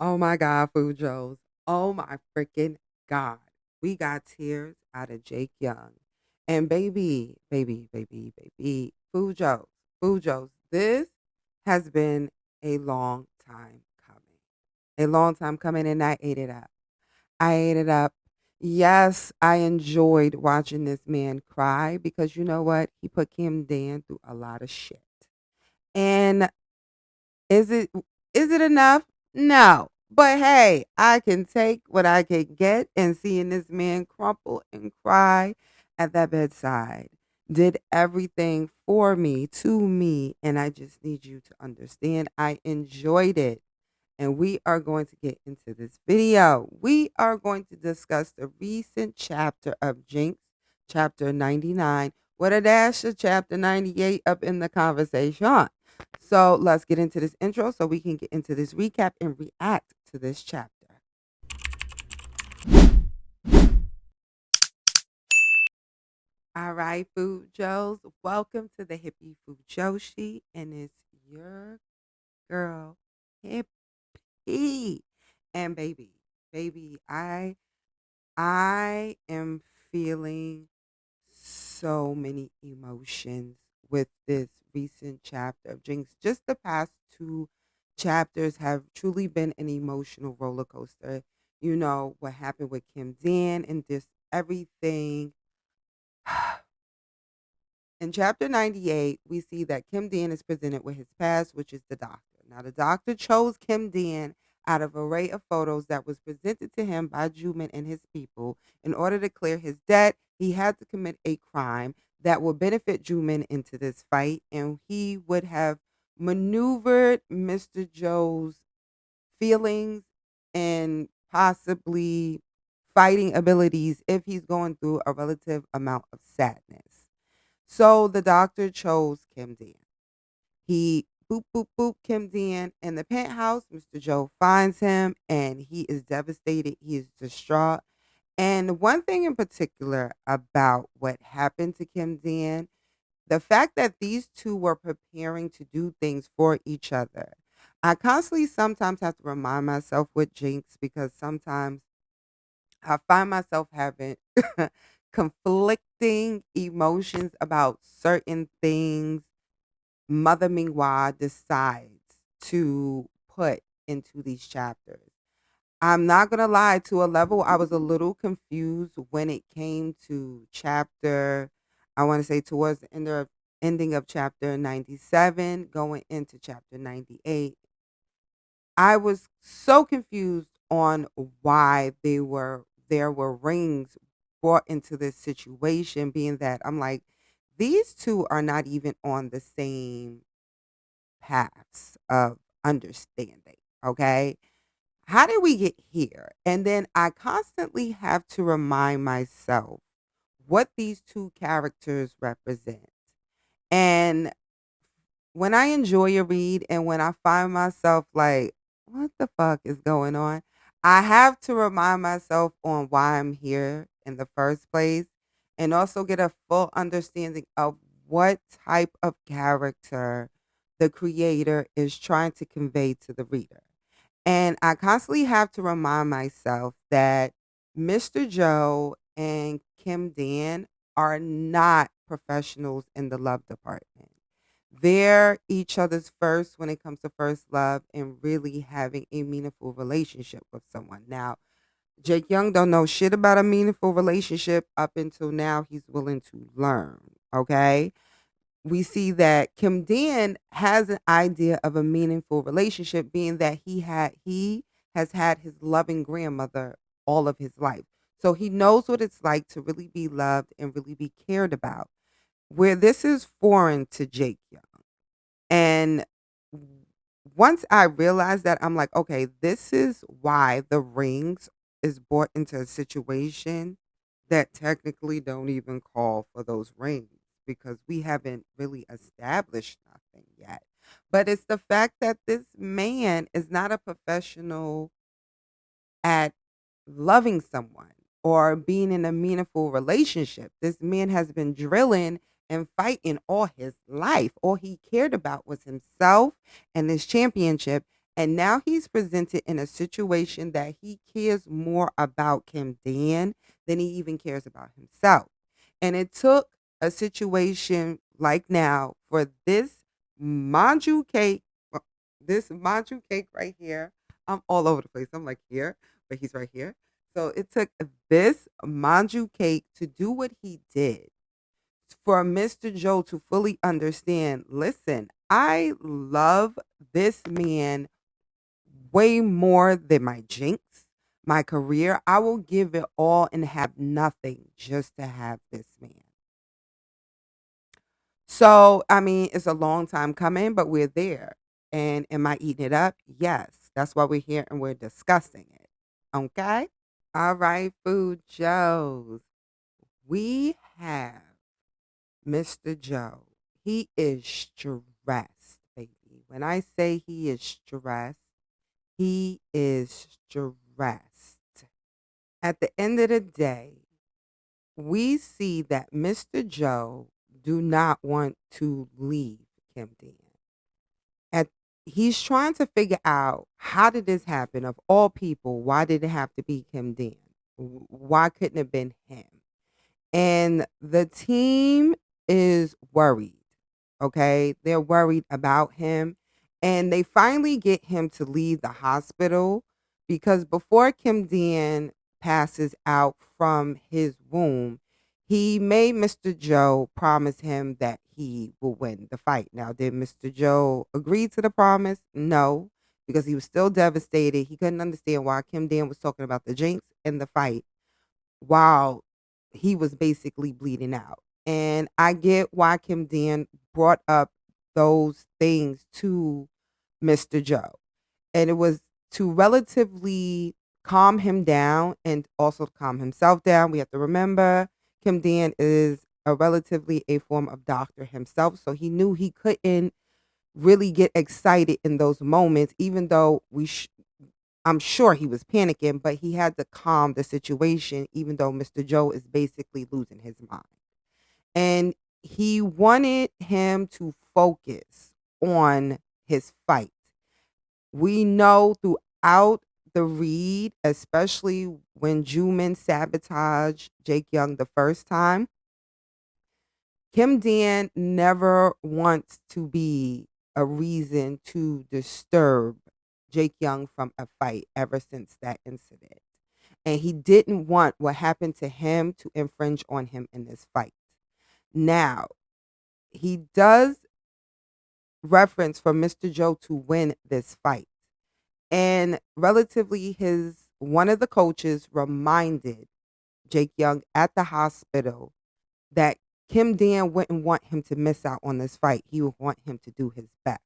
Oh my God, Fujos. Oh my freaking God. We got tears out of Jaekyung. And baby, Fujos. This has been a long time coming. A long time coming, and I ate it up. I ate it up. Yes, I enjoyed watching this man cry because you know what? He put Kim Dan through a lot of shit. And is it is it enough? No. But hey, I can take what I can get, and seeing this man crumple and cry at that bedside did everything for me, to me, and I just need you to understand I enjoyed it. And we are going to get into this video. We are going to discuss the recent chapter of Jinx, chapter 99, with a dash of chapter 98 up in the conversation. So let's get into this intro so we can get into this recap and react to this chapter. All right, Food Joes, welcome to the Hippie Fujoshi, and it's your girl, Hippie. And baby, I am feeling so many emotions with this recent chapter of Jinx. Just the past two chapters have truly been an emotional roller coaster. You know, what happened with Kim Dan and just everything. In chapter 98, we see that Kim Dan is presented with his past, which is the doctor. Now, the doctor chose Kim Dan out of an array of photos that was presented to him by Jumin and his people. In order to clear his debt, he had to commit a crime that would benefit Jumin into this fight, and he would have maneuvered Mr. Joe's feelings and possibly fighting abilities if he's going through a relative amount of sadness. So the doctor chose Kim Dan. He boop Kim Dan in the penthouse. Mr. Joe finds him and he is devastated. He is distraught. And one thing in particular about what happened to Kim Dan, the fact that these two were preparing to do things for each other. I constantly sometimes have to remind myself with Jinx because sometimes I find myself having conflicting emotions about certain things Mother Mingwa decides to put into these chapters. I'm not going to lie, to a level, I was a little confused when it came to chapter, I want to say towards the ending of chapter 97, going into chapter 98. I was so confused on why there were rings brought into this situation, being that I'm like, these two are not even on the same paths of understanding. Okay. How did we get here? And then I constantly have to remind myself what these two characters represent. And when I enjoy a read and when I find myself like, what the fuck is going on? I have to remind myself on why I'm here in the first place and also get a full understanding of what type of character the creator is trying to convey to the reader. And I constantly have to remind myself that Mr. Joe and Kim Dan are not professionals in the love department. They're each other's first when it comes to first love and really having a meaningful relationship with someone. Now, Jake Young don't know shit about a meaningful relationship up until now he's willing to learn. Okay. We see that Kim Dan has an idea of a meaningful relationship, being that he has had his loving grandmother all of his life. So he knows what it's like to really be loved and really be cared about. Where this is foreign to Jake Young. And once I realized that, I'm like, okay, this is why the rings is brought into a situation that technically don't even call for those rings because we haven't really established nothing yet. But it's the fact that this man is not a professional at loving someone or being in a meaningful relationship. This man has been drilling and fighting all his life. All he cared about was himself and his championship. And now he's presented in a situation that he cares more about Kim Dan than he even cares about himself. And it took a situation like now for uh, this manju cake right here. I'm all over the place. I'm like here, but he's right here. So it took this manju cake to do what he did for Mr. Joe to fully understand, listen, I love this man way more than my Jinx, my career. I will give it all and have nothing just to have this man. So, I mean, it's a long time coming, but we're there. And am I eating it up? Yes. That's why we're here and we're discussing it. Okay? All right, Food Joes. We have Mr. Joe. He is stressed, baby. When I say he is stressed, he is stressed. At the end of the day, we see that Mr. Joe do not want to leave Kim Dan. At He's trying to figure out, how did this happen? Of all people, why did it have to be Kim Dan? Why couldn't it have been him? And the team is worried. Okay. They're worried about him. And they finally get him to leave the hospital because before Kim Dan passes out from his womb, he made Mr. Joe promise him that he will win the fight. Now, did Mr. Joe agree to the promise? No, because he was still devastated. He couldn't understand why Kim Dan was talking about the Jinx and the fight while he was basically bleeding out. And I get why Kim Dan brought up those things to Mr. Joe. And it was to relatively calm him down and also to calm himself down. We have to remember Kim Dan is a relatively a form of doctor himself. So he knew he couldn't really get excited in those moments, even though I'm sure he was panicking, but he had to calm the situation, even though Mr. Joe is basically losing his mind. And he wanted him to focus on his fight. We know throughout the read, especially when Jumin sabotaged Jaekyung the first time, Kim Dan never wants to be a reason to disturb Jaekyung from a fight ever since that incident. And he didn't want what happened to him to infringe on him in this fight. Now, he does reference for Mr. Joe to win this fight. And relatively one of the coaches reminded Jaekyung at the hospital that Kim Dan wouldn't want him to miss out on this fight. He would want him to do his best.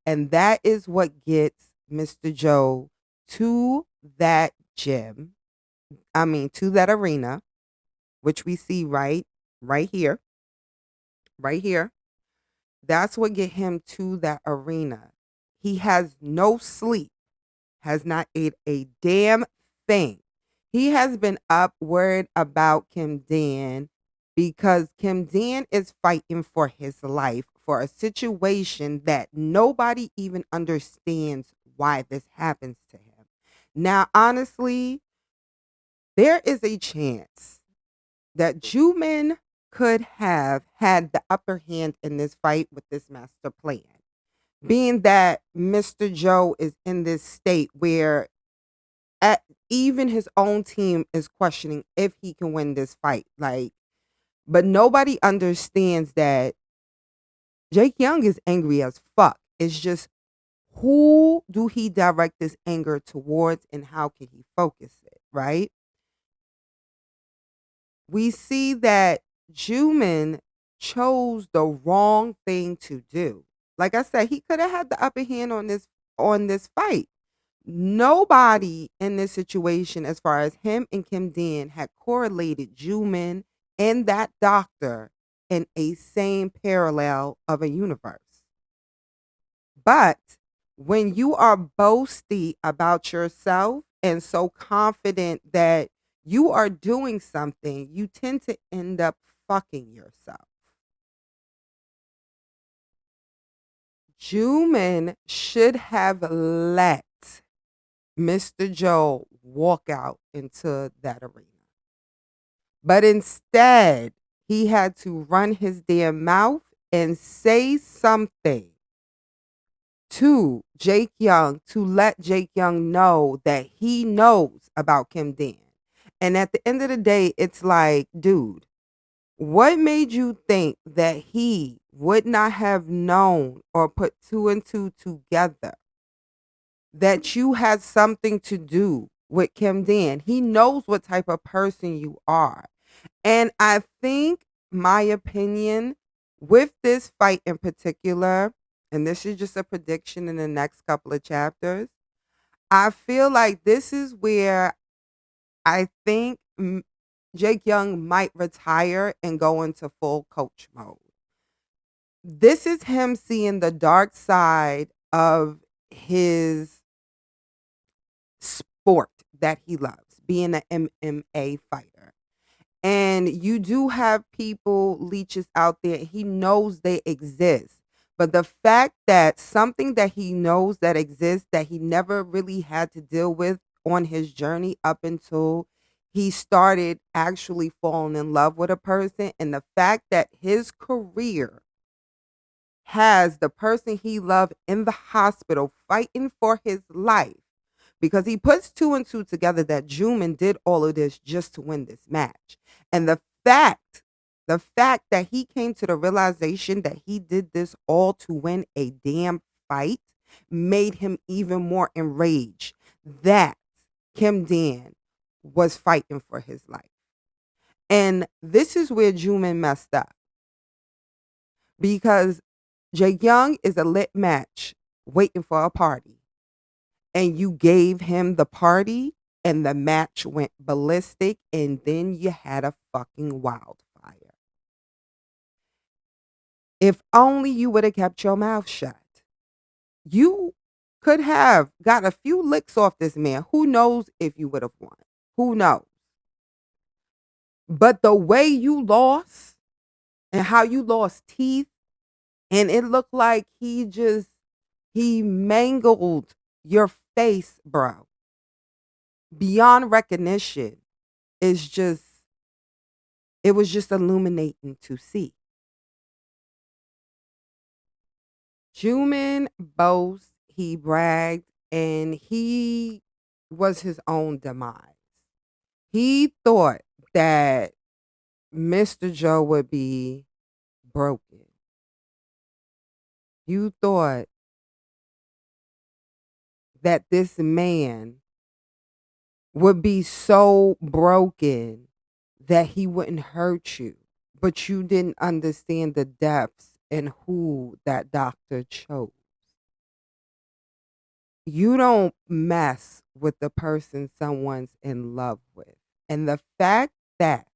And that is what gets Mr. Joe to that gym. To that arena, which we see right here. Right here. That's what get him to that arena. He has no sleep, has not ate a damn thing. He has been up worried about Kim Dan because Kim Dan is fighting for his life for a situation that nobody even understands why this happens to him. Now, honestly, there is a chance that Jumin could have had the upper hand in this fight with this master plan. Being that Mr. Joe is in this state where even his own team is questioning if he can win this fight. But nobody understands that Jaekyung is angry as fuck. It's just, who do he direct this anger towards and how can he focus it, right? We see that Jumin chose the wrong thing to do. Like I said, he could have had the upper hand on this fight. Nobody in this situation, as far as him and Kim Dan, had correlated Jumin and that doctor in a same parallel of a universe. But when you are boasty about yourself and so confident that you are doing something, you tend to end up fucking yourself. Jumin should have let Mr. Joe walk out into that arena. But instead, he had to run his damn mouth and say something to Jaekyung to let Jaekyung know that he knows about Kim Dan. And at the end of the day, it's like, dude, what made you think that he would not have known or put two and two together that you had something to do with Kim Dan? He knows what type of person you are. And I think my opinion with this fight in particular, and this is just a prediction in the next couple of chapters, I feel like this is where I think Jaekyung might retire and go into full coach mode. This is him seeing the dark side of his sport that he loves, being an MMA fighter. And you do have people, leeches out there. He knows they exist. But the fact that something that he knows that exists that he never really had to deal with on his journey up until he started actually falling in love with a person, and the fact that his career has the person he loved in the hospital fighting for his life, because he puts two and two together that Jumin did all of this just to win this match. And the fact that he came to the realization that he did this all to win a damn fight made him even more enraged that Kim Dan was fighting for his life. And this is where Jumin messed up, because Jaekyung is a lit match waiting for a party, and you gave him the party and the match went ballistic, and then you had a fucking wildfire. If only you would have kept your mouth shut. You could have got a few licks off this man. Who knows if you would have won? Who knows? But the way you lost and how you lost teeth, and it looked like he mangled your face, bro, beyond recognition, is just, it was just illuminating to see. Jumin boasts, he bragged, and he was his own demise. He thought that Mr. Joe would be broken. You thought that this man would be so broken that he wouldn't hurt you, but you didn't understand the depths and who that doctor chose. You don't mess with the person someone's in love with. And the fact that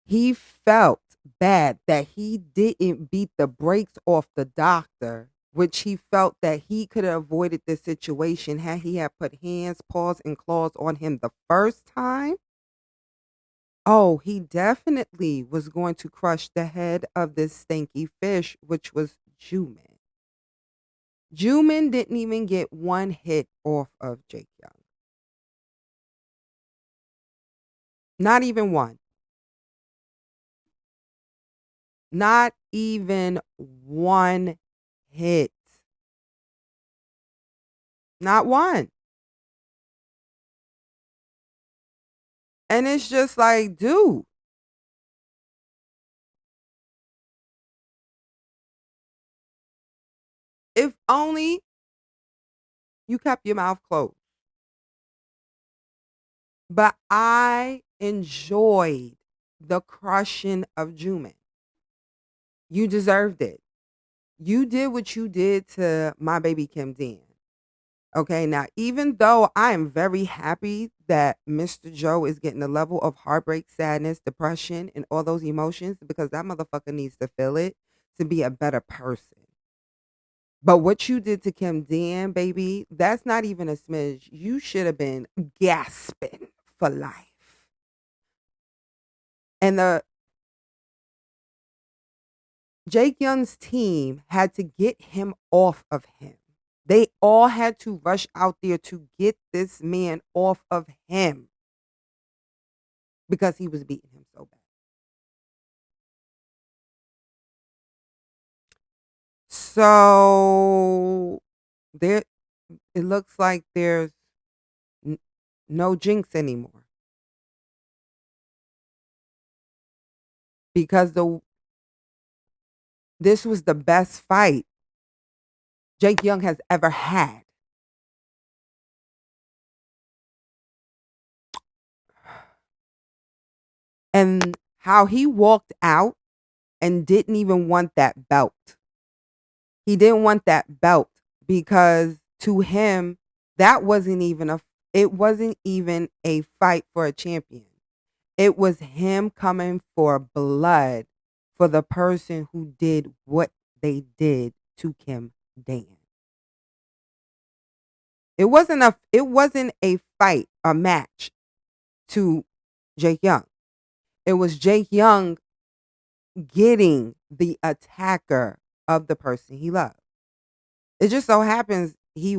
he felt bad that he didn't beat the brakes off the doctor, which he felt that he could have avoided this situation had he had put hands, paws, and claws on him the first time. Oh, he definitely was going to crush the head of this stinky fish, which was Jumin. Jumin didn't even get one hit off of Jaekyung. Not even one. Not even one hit. Not one. And it's just like, dude. If only you kept your mouth closed. But I enjoyed the crushing of Jumin. You deserved it. You did what you did to my baby Kim Dan. Okay, now, even though I am very happy that Mr. Joe is getting the level of heartbreak, sadness, depression, and all those emotions, because that motherfucker needs to feel it to be a better person. But what you did to Kim Dan, baby, that's not even a smidge. You should have been gasping for life. And Jaekyung's team had to get him off of him. They all had to rush out there to get this man off of him because he was beating him so bad. So there, it looks like there's no Jinx anymore because this was the best fight Jaekyung has ever had. And how he walked out and didn't even want that belt. He didn't want that belt because to him that wasn't even a fight for a champion. It was him coming for blood for the person who did what they did to Kim Dan. It wasn't a fight, a match to Jaekyung. It was Jaekyung getting the attacker of the person he loved. It just so happens he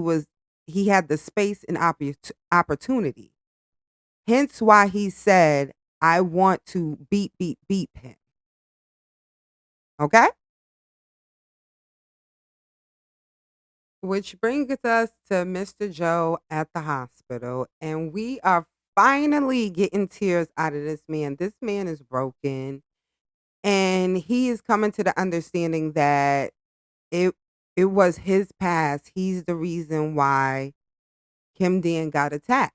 had the space and opportunity. Hence why he said, I want to beat him. Okay? Which brings us to Mr. Joe at the hospital. And we are finally getting tears out of this man. This man is broken. And he is coming to the understanding that it it was his past. He's the reason why Kim Dan got attacked.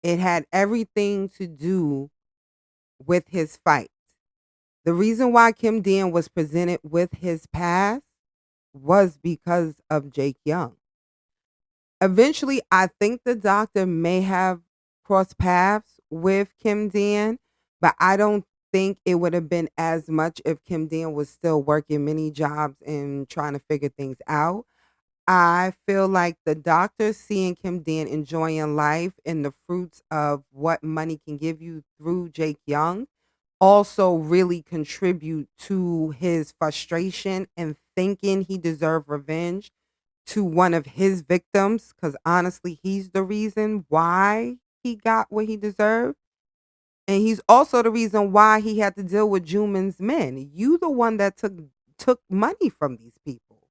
It had everything to do with his fight. The reason why Kim Dan was presented with his past was because of Jaekyung. Eventually, I think the doctor may have crossed paths with Kim Dan, but I don't think it would have been as much if Kim Dan was still working many jobs and trying to figure things out. I feel like the doctor seeing Kim Dan enjoying life and the fruits of what money can give you through Jaekyung also really contribute to his frustration and thinking he deserved revenge to one of his victims, because honestly, he's the reason why he got what he deserved. And he's also the reason why he had to deal with Jumin's men. You the one that took money from these people.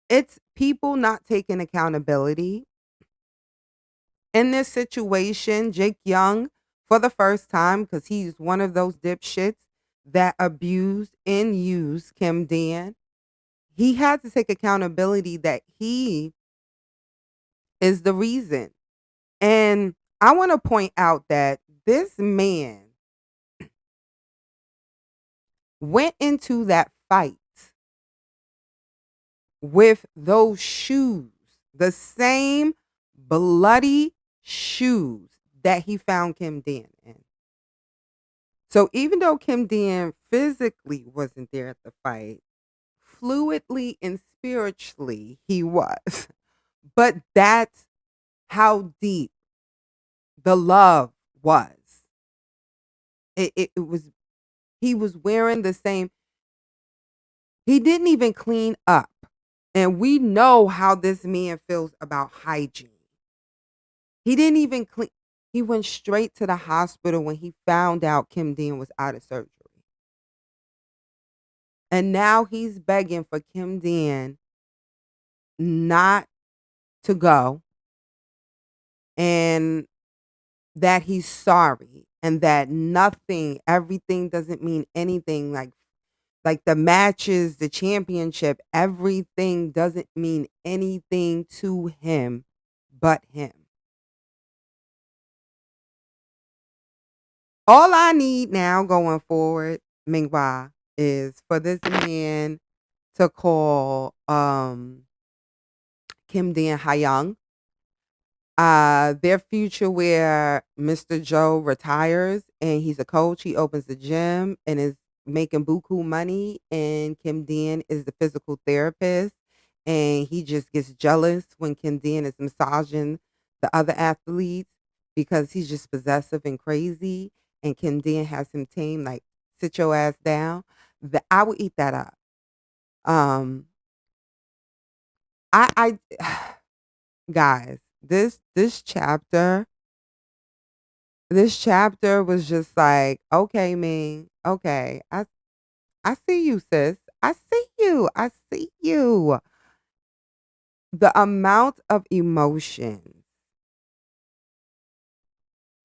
It's people not taking accountability. In this situation, Jaekyung, for the first time, because he's one of those dipshits that abused and used Kim Dan, he had to take accountability that he is the reason. And I want to point out that this man went into that fight with those shoes, the same bloody shoes that he found Kim Dan in. So even though Kim Dan physically wasn't there at the fight, fluidly and spiritually he was. But that's how deep the love was. It was, he was wearing the same, he didn't even clean up. And we know how this man feels about hygiene. He didn't even clean. He went straight to the hospital when he found out Kim Dan was out of surgery. And now he's begging for Kim Dan not to go and that he's sorry and that everything doesn't mean anything, like the matches, the championship, everything doesn't mean anything to him but him. All I need now going forward, Mingwa, is for this man to call Kim Dan Hyung. Their future where Mr. Joe retires and he's a coach. He opens the gym and is making buku money, and Kim Dan is the physical therapist, and he just gets jealous when Kim Dan is massaging the other athletes because he's just possessive and crazy, and Kim Dan has him tamed like, sit your ass down. I would eat that up. Um, I guys, this chapter was just like, okay, me, okay, I see you, sis. I see you. I see you. The amount of emotion,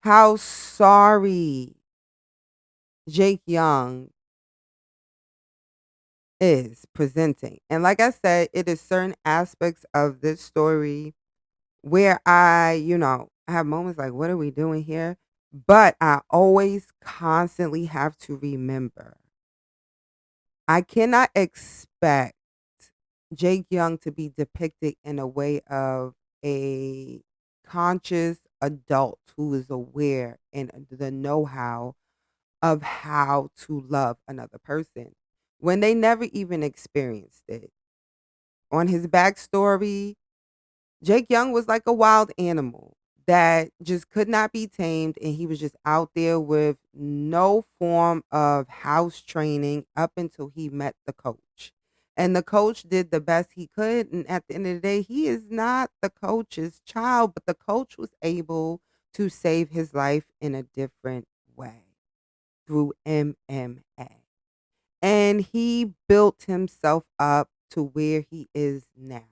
how sorry Jaekyung is presenting. And like I said, it is certain aspects of this story where I have moments like, what are we doing here? But I always constantly have to remember I cannot expect Jake Young to be depicted in a way of a conscious adult who is aware and the know how of how to love another person when they never even experienced it. On his backstory, Jake Young was like a wild animal that just could not be tamed, and he was just out there with no form of house training up until he met the coach. And the coach did the best he could. And at the end of the day, he is not the coach's child, but the coach was able to save his life in a different way through MMA. And he built himself up to where he is now.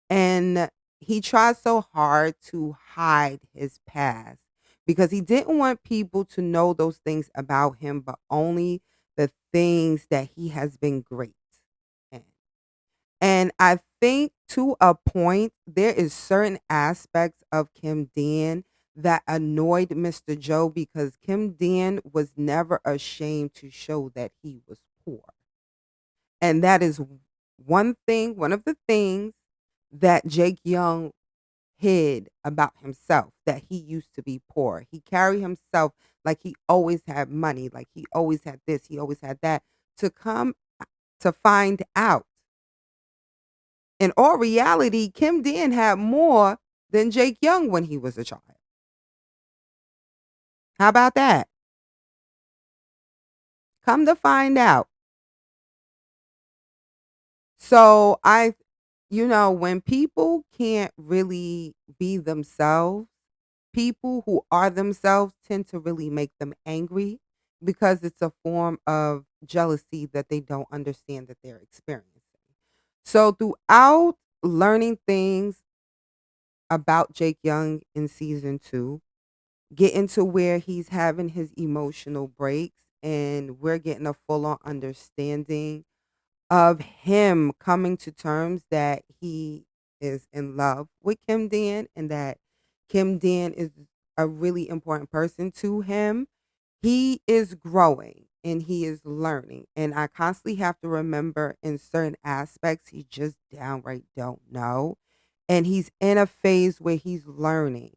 And he tried so hard to hide his past because he didn't want people to know those things about him, but only the things that he has been great in. And I think to a point, there is certain aspects of Kim Dan that annoyed Mr. Joe because Kim Dan was never ashamed to show that he was poor. And that is one of the things that Jake Young hid about himself, that he used to be poor. He carried himself like he always had money, like he always had this, he always had that, to come to find out. In all reality, Kim Dan had more than Jake Young when he was a child. How about that? Come to find out. So when people can't really be themselves, people who are themselves tend to really make them angry because it's a form of jealousy that they don't understand that they're experiencing. So throughout learning things about Jake Young in season 2, getting to where he's having his emotional breaks and we're getting a full on understanding of him coming to terms that he is in love with Kim Dan and that Kim Dan is a really important person to him. He is growing and he is learning. And I constantly have to remember in certain aspects, he just downright don't know. And he's in a phase where he's learning.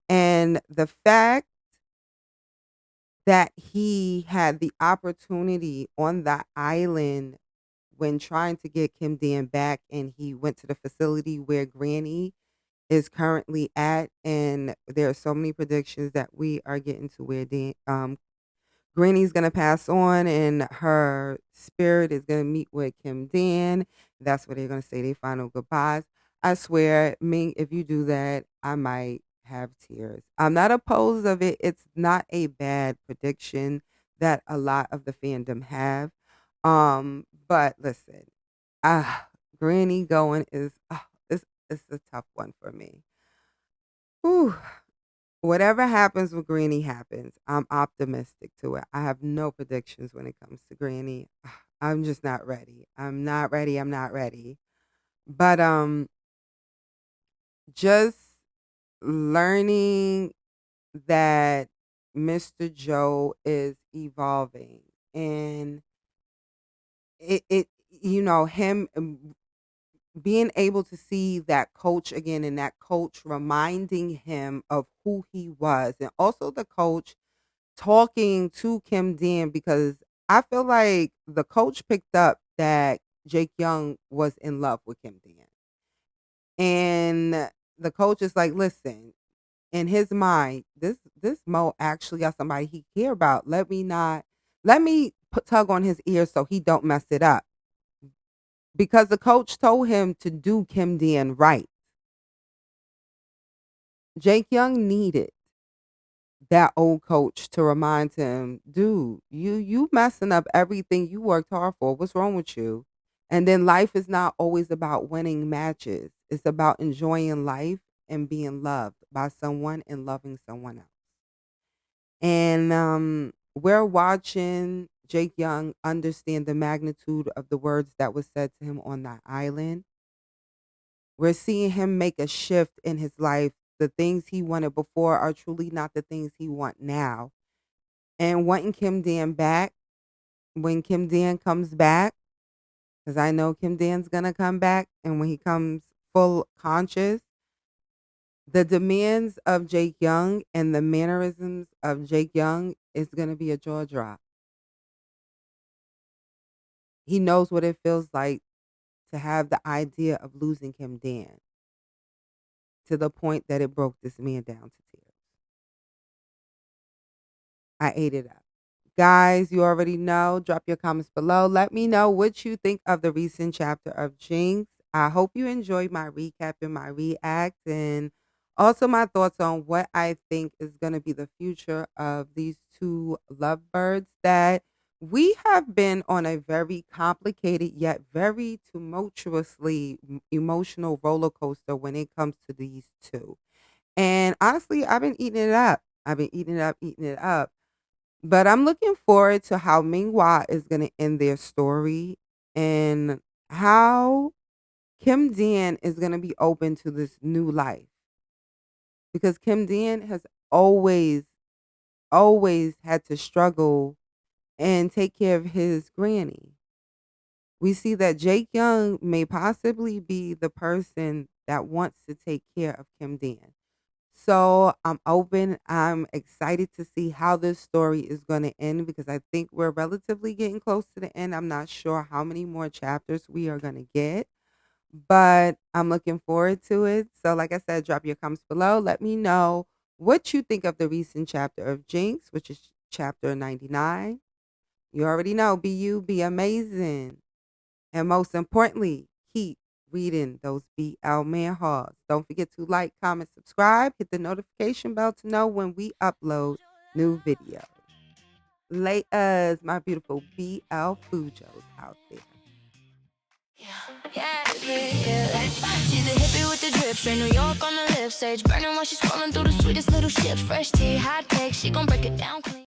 And the fact that he had the opportunity on that island when trying to get Kim Dan back, and he went to the facility where Granny is currently at, and there are so many predictions that we are getting to where Granny's gonna pass on, and her spirit is gonna meet with Kim Dan. That's where they're gonna say their final goodbyes. I swear, Ming, if you do that, I might have tears. I'm not opposed of it. It's not a bad prediction that a lot of the fandom have. But listen, Granny going is it's a tough one for me. Whew. Whatever happens with Granny happens. I'm optimistic to it. I have no predictions when it comes to Granny. I'm just not ready. I'm not ready. I'm not ready. But just learning that Mr. Joe is evolving and him being able to see that coach again and that coach reminding him of who he was and also the coach talking to Kim Dan because I feel like the coach picked up that Jake Young was in love with Kim Dan. And the coach is like, listen, in his mind, this Mo actually got somebody he care about. Let me tug on his ear so he don't mess it up. Because the coach told him to do Kim Dan right. Jaekyung needed that old coach to remind him, dude, you messing up everything you worked hard for. What's wrong with you? And then life is not always about winning matches. It's about enjoying life and being loved by someone and loving someone else. And we're watching Jaekyung understand the magnitude of the words that was said to him on that island. We're seeing him make a shift in his life. The things he wanted before are truly not the things he want now. And wanting Kim Dan back, when Kim Dan comes back, because I know Kim Dan's going to come back, and when he comes full conscious, the demands of Jaekyung and the mannerisms of Jaekyung is going to be a jaw drop. He knows what it feels like to have the idea of losing Kim Dan, to the point that it broke this man down to tears. I ate it up. Guys, you already know. Drop your comments below. Let me know what you think of the recent chapter of Jinx. I hope you enjoyed my recap and my react, and also my thoughts on what I think is going to be the future of these two lovebirds that we have been on a very complicated yet very tumultuously emotional roller coaster when it comes to these two. And honestly, I've been eating it up. Eating it up. But I'm looking forward to how Manhwa is going to end their story and how Kim Dan is going to be open to this new life. Because Kim Dan has always had to struggle and take care of his granny. We see that Jaekyung may possibly be the person that wants to take care of Kim Dan. So I'm open. I'm excited to see how this story is going to end, because I think we're relatively getting close to the end. I'm not sure how many more chapters we are going to get, but I'm looking forward to it. So like I said, drop your comments below. Let me know what you think of the recent chapter of Jinx, which is chapter 99. You already know, be you, be amazing. And most importantly, keep reading those BL Manhwas. Don't forget to like, comment, subscribe, hit the notification bell to know when we upload new videos. Laters, my beautiful BL Fujos out there. Yeah. She's a hippie with the drip, straight New York on the lip, sage burning while she's scrolling through the sweetest little shit. Fresh tea, hot take, she gon' break it down clean.